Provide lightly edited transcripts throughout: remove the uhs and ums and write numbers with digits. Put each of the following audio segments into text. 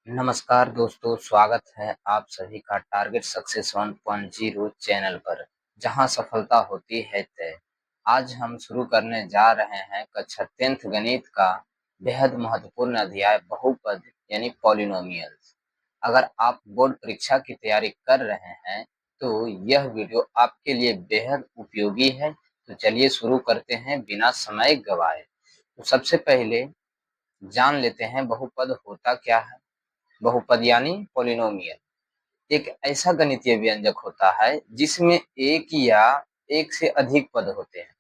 नमस्कार दोस्तों, स्वागत है आप सभी का टारगेट सक्सेस 1.0 चैनल पर, जहां सफलता होती है तय। आज हम शुरू करने जा रहे हैं कक्षा 10th गणित का बेहद महत्वपूर्ण अध्याय बहुपद यानी पॉलिनोमियल्स। अगर आप बोर्ड परीक्षा की तैयारी कर रहे हैं तो यह वीडियो आपके लिए बेहद उपयोगी है। तो चलिए शुरू करते हैं बिना समय गवाए। तो सबसे पहले जान लेते हैं बहुपद होता क्या है। बहुपद यानी पॉलिनोमियल एक ऐसा गणितीय व्यंजक होता है जिसमें एक या एक से अधिक पद होते हैं।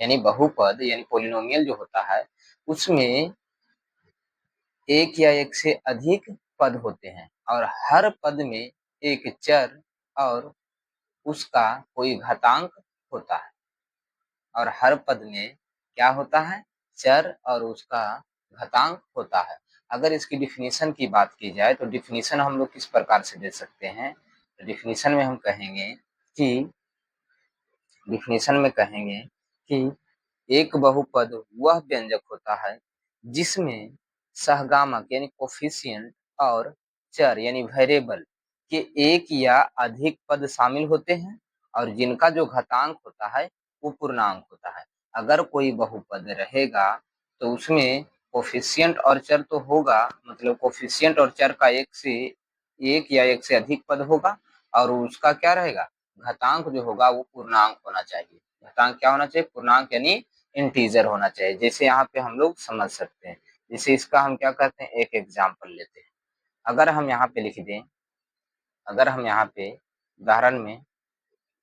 यानी बहुपद यानी पॉलिनोमियल जो होता है उसमें एक या एक से अधिक पद होते हैं और हर पद में एक चर और उसका कोई घातांक होता है। और हर पद में क्या होता है? चर और उसका घातांक होता है। अगर इसकी डिफिनीशन की बात की जाए तो डिफिनीशन हम लोग किस प्रकार से दे सकते हैं? तो डिफिनीशन में हम कहेंगे कि डिफिनीशन में कहेंगे कि एक बहुपद वह व्यंजक होता है जिसमें सहगामक यानी कोफिशिएंट और चर यानी वेरिएबल के एक या अधिक पद शामिल होते हैं और जिनका जो घातांक होता है वो पूर्णांक होता है। अगर कोई बहुपद रहेगा तो उसमें कोफिशिएंट और चर तो होगा, मतलब कोफिशिएंट और चर का एक या एक से अधिक पद होगा और उसका क्या रहेगा? घातांक जो होगा वो पूर्णांक होना चाहिए। घातांक क्या होना चाहिए? पूर्णांक यानी इंटीजर होना चाहिए। जैसे यहाँ पे हम लोग समझ सकते हैं, जैसे इसका हम क्या कहते हैं, एक एग्जाम्पल लेते हैं। अगर हम यहाँ पे लिख दें, अगर हम यहाँ पे उदाहरण में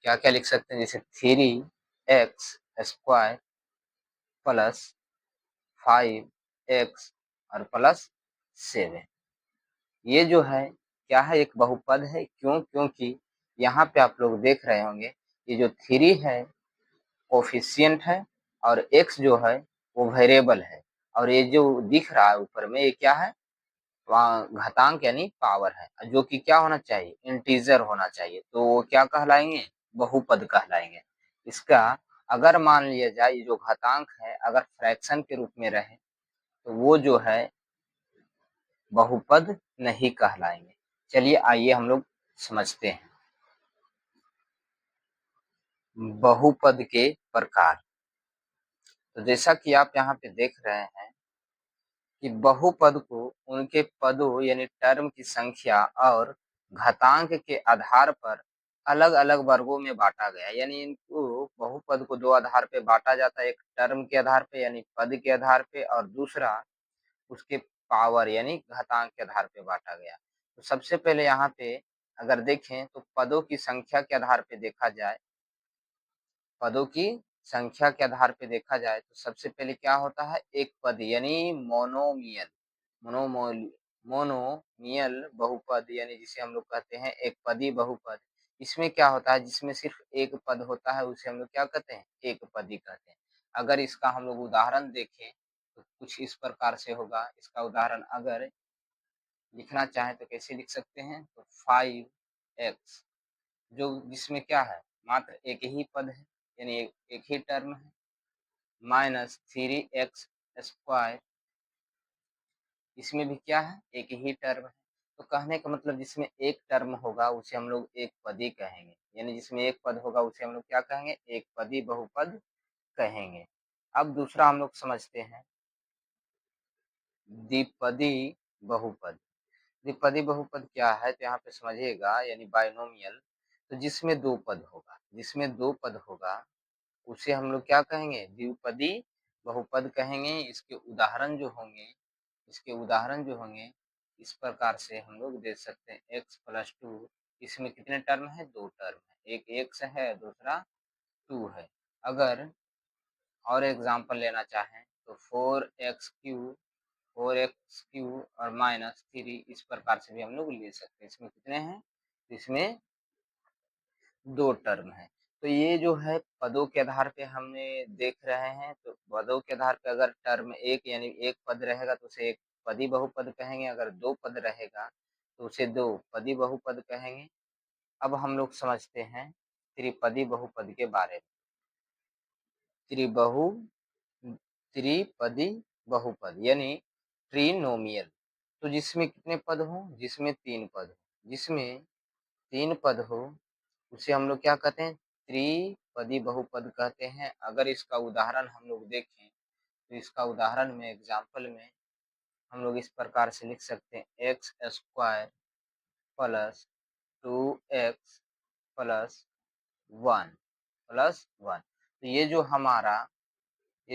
क्या क्या लिख सकते हैं, जैसे 3x² प्लस 5x और प्लस 7। ये जो है क्या है? एक बहुपद है। क्यों? क्योंकि यहाँ पे आप लोग देख रहे होंगे ये जो 3 है कोफिशिएंट है और x जो है वो वेरिएबल है और ये जो दिख रहा है ऊपर में ये क्या है? घातांक यानी पावर है, जो कि क्या होना चाहिए? इंटीजर होना चाहिए। तो वो क्या कहलाएंगे? बहुपद कहलाएंगे। इसका अगर मान लिया जाए ये जो घातांक है अगर फ्रैक्शन के रूप में रहे तो वो जो है बहुपद नहीं कहलाएंगे। चलिए आइए हम लोग समझते हैं बहुपद के प्रकार। तो जैसा कि आप यहाँ पे देख रहे हैं कि बहुपद को उनके पदों यानी टर्म की संख्या और घातांक के आधार पर अलग अलग वर्गों में बांटा गया। यानी इनको बहुपद को दो आधार पे बांटा जाता है, एक टर्म के आधार पे यानी पद के आधार पे और दूसरा उसके पावर यानी घातांक के आधार पे बांटा गया। तो सबसे पहले यहाँ पे अगर देखें तो पदों की संख्या के आधार पे देखा जाए, पदों की संख्या के आधार पे देखा जाए तो सबसे पहले क्या होता है? एक पद यानी मोनोमियल। मोनोमोल मोनोमियल बहुपद यानी जिसे हम लोग कहते हैं एक पदी बहुपद। इसमें क्या होता है? जिसमें सिर्फ एक पद होता है उसे हम लोग क्या कहते हैं? एक पदी कहते हैं। अगर इसका हम लोग उदाहरण देखें तो कुछ इस प्रकार से होगा। इसका उदाहरण अगर लिखना चाहें तो कैसे लिख सकते हैं? तो 5x जो जिसमें क्या है? मात्र एक ही पद है यानी एक ही टर्म है, माइनस 3x² इसमें भी क्या है? एक ही टर्म है। तो कहने का मतलब जिसमें एक टर्म होगा उसे हम लोग एक पदी कहेंगे, यानी जिसमें एक पद होगा उसे हम लोग क्या कहेंगे? एक पदी बहुपद कहेंगे। अब दूसरा हम लोग समझते हैं द्विपदी बहुपद। द्विपदी बहुपद क्या है? तो यहाँ पे समझिएगा यानी बाइनोमियल। तो जिसमें दो पद होगा, जिसमें दो पद होगा उसे हम लोग क्या कहेंगे? द्विपदी बहुपद कहेंगे। इसके उदाहरण जो होंगे इस प्रकार से हम लोग दे सकते हैं। x+2 इसमें कितने टर्म है? दो टर्म है, एक x है दूसरा 2 है। अगर और एग्जांपल लेना चाहें तो 4x³ और -3 इस प्रकार से भी हम लोग ले सकते हैं। इसमें कितने हैं? इसमें दो टर्म है। तो ये जो है पदों के आधार पे हमने देख रहे हैं। तो पदों के आधार पे अगर टर्म एक यानी एक पद रहेगा तो उसे एक पदी बहुपद कहेंगे, अगर दो पद रहेगा तो उसे दो पदी बहुपद कहेंगे। अब हम लोग समझते हैं त्रिपदी बहुपद के बारे में। त्रिबहु त्रिपदी बहुपद यानी ट्रिनोमियल। तो जिसमें कितने पद हो, जिसमें 3 पद हो, जिसमें 3 पद हो उसे हम लोग क्या कहते हैं, त्रिपदी बहुपद कहते हैं। अगर इसका उदाहरण हम लोग देखें तो इसका उदाहरण में एग्जाम्पल में हम लोग इस प्रकार से लिख सकते हैं, x square plus 2x plus 1 तो ये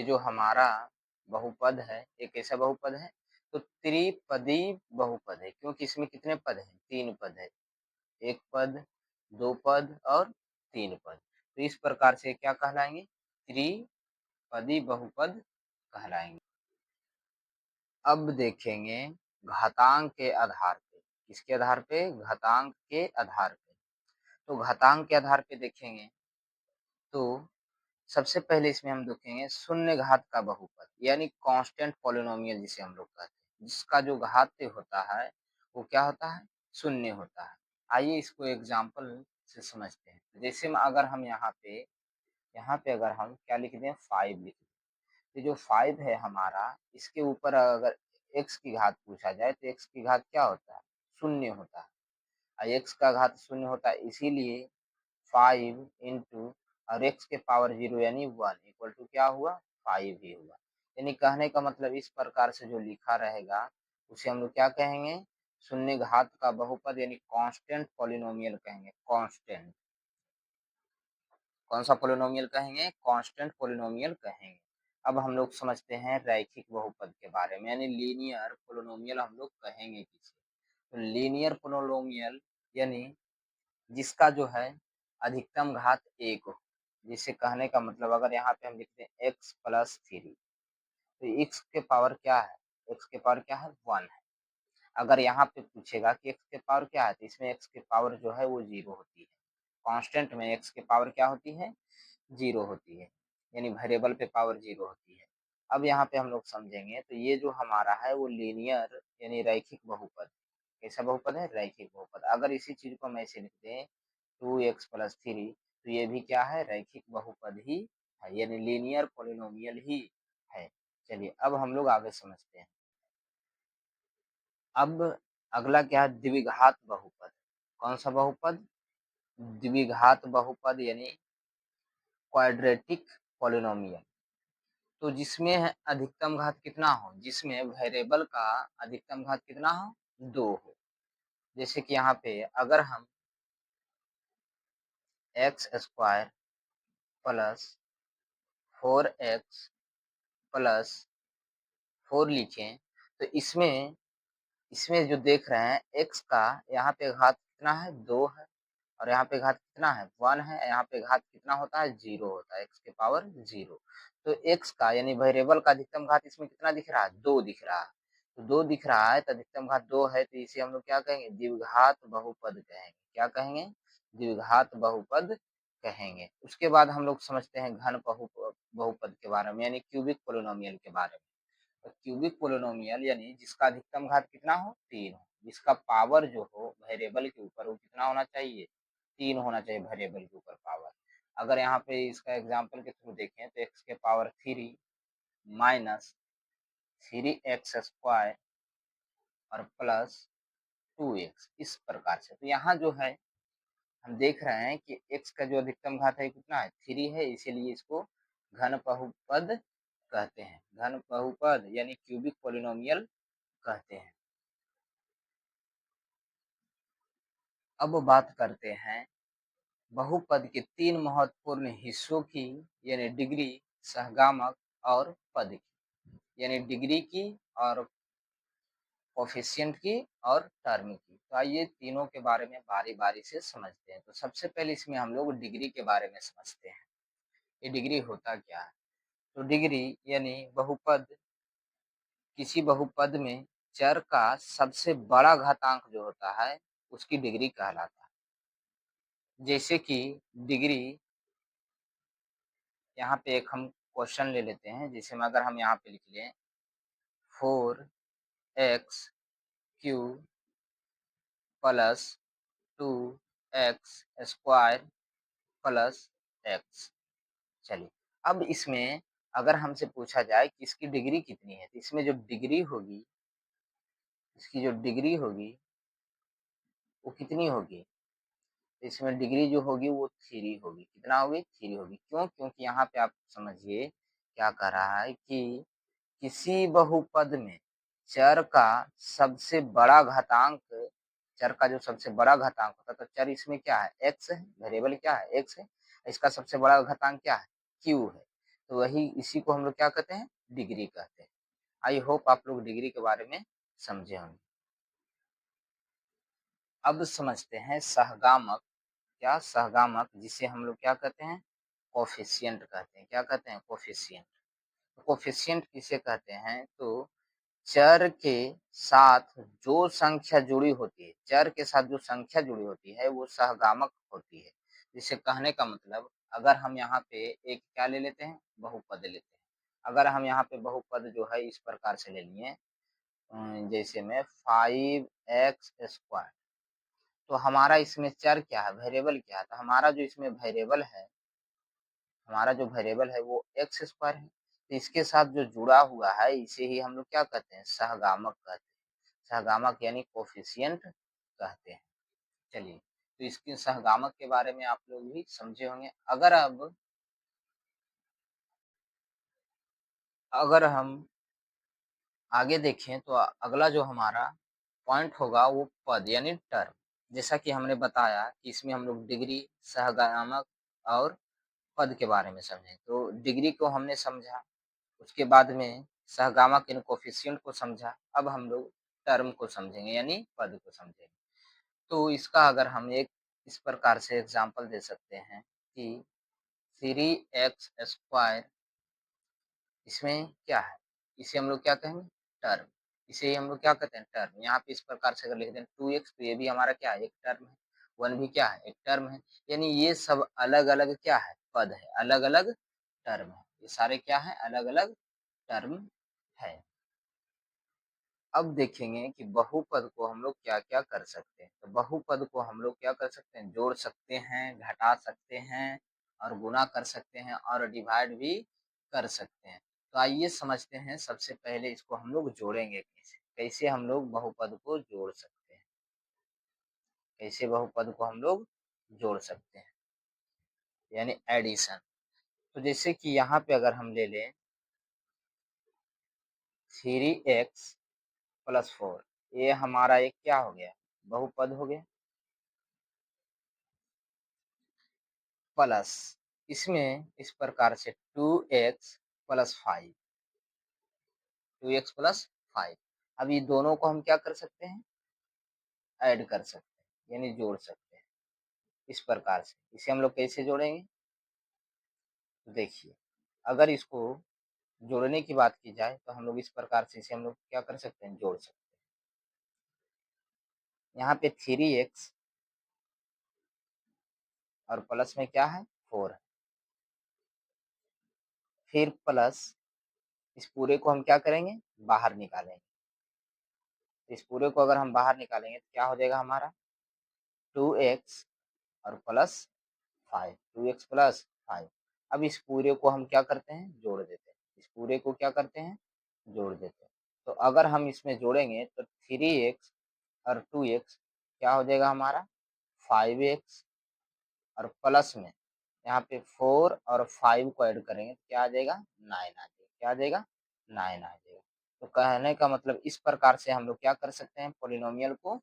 जो हमारा बहुपद है, एक ऐसा बहुपद है, तो त्रिपदी बहुपद है, क्योंकि इसमें कितने पद हैं, 3 पद है, एक पद, 2 पद और 3 पद। तो इस प्रकार से क्या कहलाएंगे, त्रिपदी बहुपद कहलाएंगे। अब देखेंगे घातांक के आधार पे, किसके आधार पे, घातांक के आधार पे। तो घातांक के आधार पे देखेंगे तो सबसे पहले इसमें हम देखेंगे शून्य घात का बहुपद, यानी कांस्टेंट पॉलिनोमियल जिसे हम लोग कहते हैं, जिसका जो घात होता है वो क्या होता है, शून्य होता है। आइए इसको एग्जाम्पल से समझते हैं। जैसे में अगर हम यहाँ पे अगर हम क्या लिख दें, 5 लिख दें, तो जो 5 है हमारा, इसके ऊपर अगर x की घात पूछा जाए तो x की घात क्या होता है, शून्य होता है, और x का घात शून्य होता है, इसीलिए 5 इंटू और x के पावर 0 यानी 1 इक्वल टू क्या हुआ, 5 ही हुआ। यानी कहने का मतलब इस प्रकार से जो लिखा रहेगा उसे हम लोग क्या कहेंगे, शून्य घात का बहुपद यानी कांस्टेंट पॉलिनोमियल कहेंगे। कांस्टेंट, कौन सा पॉलिनोमियल कहेंगे, कांस्टेंट पॉलिनोमियल कहेंगे। अब हम लोग समझते हैं रैखिक बहुपद के बारे में, यानी लीनियर पॉलिनोमियल हम लोग कहेंगे किसे। तो लीनियर पॉलिनोमियल यानी जिसका जो है अधिकतम घात 1 हो। जिसे कहने का मतलब अगर यहाँ पे हम लिखते हैं एक्स प्लस 3, तो एक्स के पावर क्या है, एक्स के पावर क्या है, 1 है। अगर यहाँ पे पूछेगा कि एक्स के पावर क्या है, तो इसमें एक्स के पावर जो है वो 0 होती है। कांस्टेंट में एक्स के पावर क्या होती है, 0 होती है, यानी वेरिएबल पे पावर 0 होती है। अब यहाँ पे हम लोग समझेंगे तो ये जो हमारा है वो लीनियर यानी रैखिक बहुपद, कैसा बहुपद है, रैखिक बहुपद। अगर इसी चीज को हम ऐसे लिख दें 2x प्लस 3, तो ये भी क्या है, रैखिक बहुपद ही है, यानी लीनियर पॉलिनोमियल ही है। चलिए अब हम लोग आगे समझते हैं। अब अगला क्या है, द्विघात बहुपद। कौन सा बहुपद, द्विघात बहुपद यानी क्वाड्रेटिक पॉलिनोमियल। तो जिसमें है अधिकतम घात कितना हो, जिसमें वेरिएबल का अधिकतम घात कितना हो, 2 हो। जैसे कि यहाँ पे अगर हम x square plus 4x plus 4 लिखें, तो इसमें इसमें जो देख रहे हैं x का यहाँ पे घात कितना है, 2 है, और यहाँ पे घात कितना है, 1 है, यहाँ पे घात कितना होता है, 0 होता है, x के पावर 0। तो x का यानी वेरिएबल का अधिकतम घात इसमें कितना दिख रहा है, 2 दिख रहा है। तो 2 दिख रहा है तो अधिकतम घात 2 है, तो इसे हम लोग क्या कहेंगे, द्विघात बहुपद कहेंगे। क्या कहेंगे, द्विघात बहुपद कहेंगे। उसके बाद हम लोग समझते हैं घन बहुपद के बारे में, यानी क्यूबिक पोलिनोमियल के बारे में। तो क्यूबिक पोलिनोमियल यानी जिसका अधिकतम घात कितना हो, 3 हो, जिसका पावर जो हो वेरिएबल के ऊपर वो कितना होना चाहिए, 3 होना चाहिए वेरिएबल के ऊपर पावर। अगर यहाँ पे इसका एग्जांपल के थ्रू देखें तो x के पावर 3 माइनस 3x स्क्वायर और प्लस 2x, इस प्रकार से। तो यहाँ जो है हम देख रहे हैं कि x का जो अधिकतम घात है कितना है, 3 है, इसीलिए इसको घन बहुपद कहते हैं। घन बहुपद यानी क्यूबिक पोलिनोमियल कहते हैं। अब बात करते हैं बहुपद के 3 महत्वपूर्ण हिस्सों की, यानी डिग्री, सहगामक और पद की, यानी डिग्री की और कोफिशिएंट की और टर्म की। तो आइए तीनों के बारे में बारी बारी से समझते हैं। तो सबसे पहले इसमें हम लोग डिग्री के बारे में समझते हैं, ये डिग्री होता क्या है। तो डिग्री यानी बहुपद, किसी बहुपद में चर का सबसे बड़ा घातांक जो होता है उसकी डिग्री कहलाता है। जैसे कि डिग्री, यहाँ पे एक हम क्वेश्चन ले लेते हैं, जैसे में अगर हम यहाँ पे लिख लें 4x cube plus 2x square plus x। चलिए अब इसमें अगर हमसे पूछा जाए कि इसकी डिग्री कितनी है, तो इसमें जो डिग्री होगी, इसकी जो डिग्री होगी वो कितनी होगी, इसमें डिग्री जो होगी वो 3 होगी। कितना होगी, 3 होगी। क्यों, क्योंकि यहाँ पे आप समझिए क्या कह रहा है कि किसी बहुपद में चर का सबसे बड़ा घातांक, चर का जो सबसे बड़ा घातांक होता है, तो चर इसमें क्या है, एक्स है, वेरिएबल क्या है, एक्स है, इसका सबसे बड़ा घातांक क्या है, क्यू है। तो वही इसी को हम लोग क्या कहते हैं, डिग्री कहते हैं। आई होप आप लोग डिग्री के बारे में समझे होंगे। अब समझते हैं सहगामक। क्या, सहगामक, जिसे हम लोग क्या कहते हैं, कोफिशिएंट कहते हैं। क्या कहते हैं, कोफिशिएंट। कोफिशिएंट किसे कहते हैं, तो चर के साथ जो संख्या जुड़ी होती है, चर के साथ जो संख्या जुड़ी होती है वो सहगामक होती है। जिसे कहने का मतलब, अगर हम यहाँ पे एक क्या ले लेते हैं, बहुपद लेते हैं। अगर हम यहाँ पे बहुपद जो है इस प्रकार से ले लिए, जैसे में 5x², तो हमारा इसमें चर क्या है, वेरिएबल क्या है, तो हमारा जो इसमें वेरिएबल है, हमारा जो वेरिएबल है वो x² है। तो इसके साथ जो जुड़ा हुआ है इसे ही हम लोग क्या कहते हैं, सहगामक कहते हैं। सहगामक यानी कोफिशिएंट कहते हैं। चलिए, तो इसके सहगामक के बारे में आप लोग भी समझे होंगे। अगर हम आगे देखें तो अगला जो हमारा पॉइंट होगा वो पद यानी टर्म। जैसा कि हमने बताया कि इसमें हम लोग डिग्री, सहगामक और पद के बारे में समझे। तो डिग्री को हमने समझा, उसके बाद में सहगामक यानी कोफिशिएंट को समझा। अब हम लोग टर्म को समझेंगे यानी पद को समझेंगे। तो इसका अगर हम एक इस प्रकार से एग्जांपल दे सकते हैं कि 3x², इसमें क्या है, इसे हम लोग क्या कहेंगे, टर्म। इसे हम लोग क्या कहते हैं, टर्म। यहाँ पे इस प्रकार से अगर लिख दें 2x, तो ये भी हमारा क्या है, एक टर्म है। 1 भी क्या है, एक टर्म है। यानी ये सब अलग अलग क्या है, पद है, अलग अलग टर्म है। ये सारे क्या है, अलग अलग टर्म है। अब देखेंगे कि बहुपद को हम लोग क्या क्या कर सकते हैं। तो बहुपद को हम लोग क्या कर सकते हैं, जोड़ सकते हैं, घटा सकते हैं, और गुणा कर सकते हैं, और डिवाइड भी कर सकते हैं। तो आइए समझते हैं, सबसे पहले इसको हम लोग जोड़ेंगे कैसे, कैसे हम लोग बहुपद को जोड़ सकते हैं, कैसे बहुपद को हम लोग जोड़ सकते हैं, यानी एडिशन। तो जैसे कि यहाँ पे अगर हम ले लें 3x+4, ये हमारा एक क्या हो गया, बहुपद हो गया। प्लस इसमें इस प्रकार से 2x+5, 2x+5। अब ये दोनों को हम क्या कर सकते हैं, ऐड कर सकते हैं, यानी जोड़ सकते हैं इस प्रकार से। इसे हम लोग कैसे जोड़ेंगे, तो देखिए, अगर इसको जोड़ने की बात की जाए तो हम लोग इस प्रकार से इसे हम लोग क्या कर सकते हैं, जोड़ सकते हैं। यहाँ पे 3x और प्लस में क्या है, 4 है। फिर प्लस इस पूरे को हम क्या करेंगे, बाहर निकालेंगे। इस पूरे को अगर हम बाहर निकालेंगे तो क्या हो जाएगा हमारा, 2x और प्लस 5, 2x+5। अब इस पूरे को हम क्या करते हैं, जोड़ देते हैं। इस पूरे को क्या करते हैं, जोड़ देते हैं। तो अगर हम इसमें जोड़ेंगे तो 3x और 2x क्या हो जाएगा हमारा, 5x, और प्लस में यहाँ पे 4 और 5 को ऐड करेंगे तो क्या आ जाएगा, 9 आ जाएगा। क्या आ जाएगा, 9 आ जाएगा। तो कहने का मतलब इस प्रकार से हम लोग क्या कर सकते हैं, पोलिनोमियल को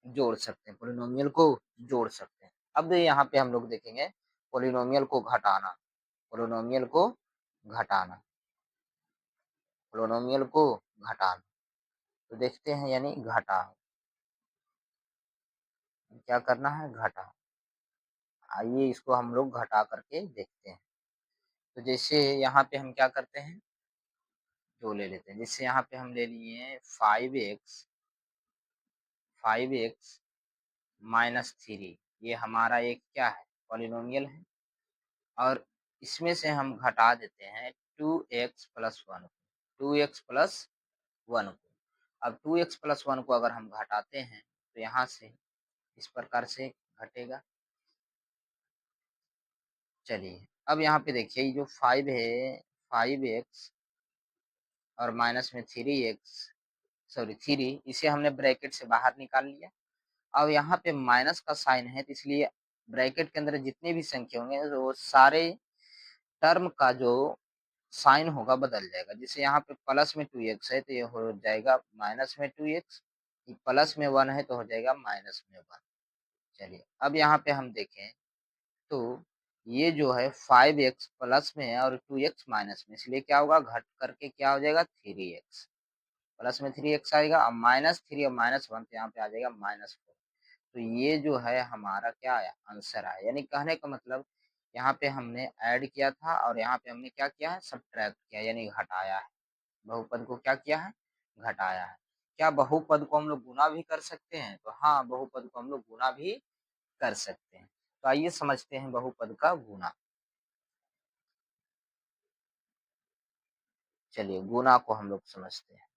जोड़ सकते हैं, पोलिनोमियल को जोड़ सकते हैं। अब यहाँ पे हम लोग देखेंगे पोलिनोमियल को घटाना, पोलिनोमियल को घटाना, पोलिनोमियल को घटाना। तो देखते हैं, यानी घटा, क्या करना है, घटा। आइए इसको हम लोग घटा करके देखते हैं। तो जैसे यहाँ पे हम क्या करते हैं, दो ले लेते हैं। जैसे यहाँ पे हम ले लिए 5x-3, ये हमारा एक क्या है, पॉलिनोमियल है। और इसमें से हम घटा देते हैं 2x+1 को, 2x+1 को। अब 2x+1 को अगर हम घटाते हैं तो यहाँ से इस प्रकार से घटेगा। चलिए, अब यहाँ पे देखिए जो 5 है, 5x और माइनस में 3x, सॉरी 3, इसे हमने ब्रैकेट से बाहर निकाल लिया। अब यहाँ पे माइनस का साइन है, तो इसलिए ब्रैकेट के अंदर जितने भी संख्या होंगे तो वो सारे टर्म का जो साइन होगा बदल जाएगा। जैसे यहाँ पे प्लस में 2x है तो ये हो जाएगा माइनस में 2x, प्लस में 1 है तो हो जाएगा माइनस में 1। चलिए अब यहाँ पे हम देखें तो ये जो है 5x प्लस में है और 2x माइनस में, इसलिए क्या होगा, घट करके क्या हो जाएगा 3x, प्लस में 3x आएगा। अब -3 और -1 तो यहाँ पे आ जाएगा -4। तो ये जो है हमारा क्या आया, आंसर आया। यानी कहने का मतलब यहाँ पे हमने ऐड किया था और यहाँ पे हमने क्या किया है, सब्ट्रैक्ट किया, यानी घटाया है। बहुपद को क्या किया है, घटाया है। क्या बहुपद को हम लोग गुना भी कर सकते हैं? तो हाँ, बहुपद को हम लोग गुना भी कर सकते हैं। तो आइए समझते हैं बहुपद का गुना। चलिए गुना को हम लोग समझते हैं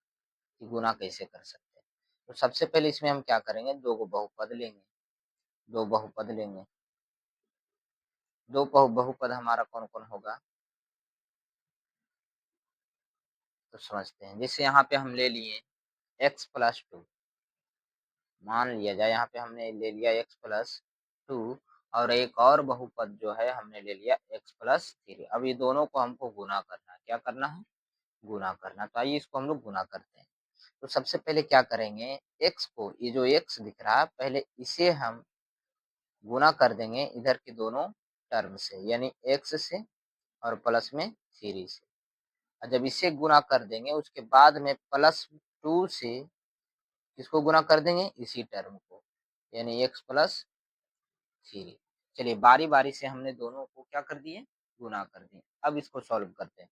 कि गुना कैसे कर सकते हैं। तो सबसे पहले इसमें हम क्या करेंगे, दो को बहुपद लेंगे, दो बहुपद लेंगे। दो बहुपद हमारा कौन कौन होगा तो समझते हैं। जैसे यहाँ पे हम ले लिए x+2, मान लिया जाए यहाँ पे हमने ले लिया x+2 और एक और बहुपद जो है हमने ले लिया x+3। अब ये दोनों को हमको गुना करना है। क्या करना है, गुना करना। तो आइए इसको हम लोग गुना करते हैं। तो सबसे पहले क्या करेंगे, x को, ये जो x दिख रहा है, पहले इसे हम गुना कर देंगे इधर के दोनों टर्म से, यानी x से और प्लस में 3 से। और जब इसे गुना कर देंगे उसके बाद में +2 से किसको गुना कर देंगे, इसी टर्म को, यानी x+3। चलिए बारी बारी से हमने दोनों को क्या कर दिए, गुना कर दिए। अब इसको सॉल्व करते हैं।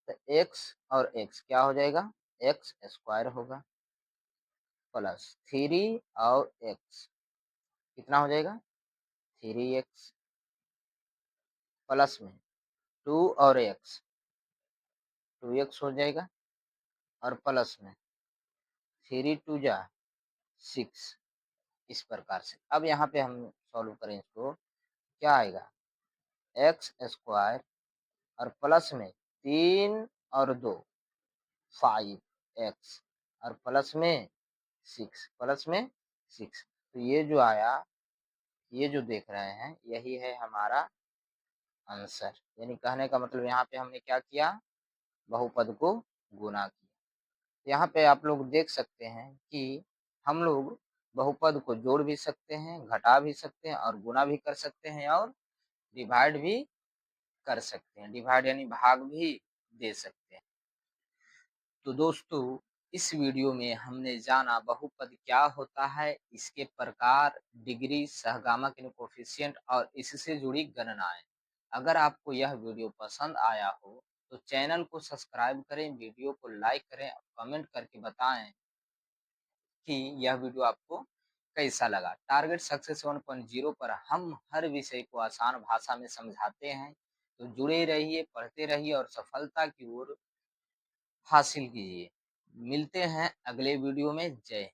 तो x और x क्या हो जाएगा, x² होगा, प्लस 3 और x कितना हो जाएगा, 3x, प्लस में 2 और x 2x हो जाएगा, और प्लस में 3 2 जा 6। इस प्रकार से अब यहाँ पे हम सॉल्व करें इसको, क्या आएगा, x² और प्लस में 3 और 2 5x और प्लस में 6, प्लस में 6। तो ये जो आया, ये जो देख रहे हैं, यही है हमारा आंसर। यानी कहने का मतलब यहाँ पे हमने क्या किया, बहुपद को गुना किया। यहाँ पे आप लोग देख सकते हैं कि हम लोग बहुपद को जोड़ भी सकते हैं, घटा भी सकते हैं, और गुना भी कर सकते हैं, और डिवाइड भी कर सकते हैं। डिवाइड यानी भाग भी दे सकते हैं। तो दोस्तों इस वीडियो में हमने जाना बहुपद क्या होता है, इसके प्रकार, डिग्री, सहगामक कोफिशिएंट और इससे जुड़ी गणनाएं। अगर आपको यह वीडियो पसंद आया हो तो चैनल को सब्सक्राइब करें, वीडियो को लाइक करें और कमेंट करके बताएं कि यह वीडियो आपको कैसा लगा। टारगेट सक्सेस 1.0 पर हम हर विषय को आसान भाषा में समझाते हैं। तो जुड़े रहिए, पढ़ते रहिए और सफलता की ओर हासिल कीजिए। मिलते हैं अगले वीडियो में। जय हिंद।